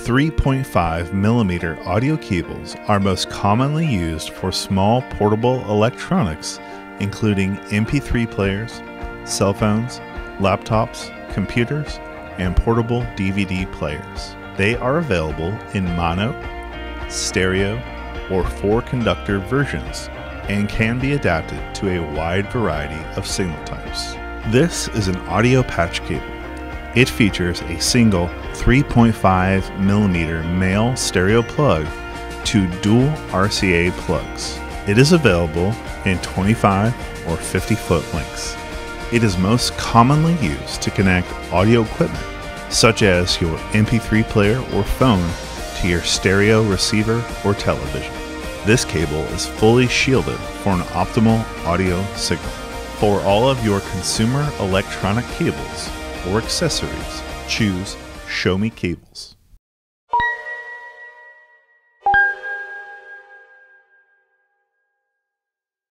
3.5 millimeter audio cables are most commonly used for small portable electronics, including MP3 players, cell phones, laptops, computers, and portable DVD players. They are available in mono, stereo, or 4-conductor versions and can be adapted to a wide variety of signal types. This is an audio patch cable. It features a single 3.5 millimeter male stereo plug to dual RCA plugs. It is available in 25 or 50 foot lengths. It is most commonly used to connect audio equipment, such as your MP3 player or phone, to your stereo receiver or television. This cable is fully shielded for an optimal audio signal. For all of your consumer electronic cables or accessories, choose Show Me Cables.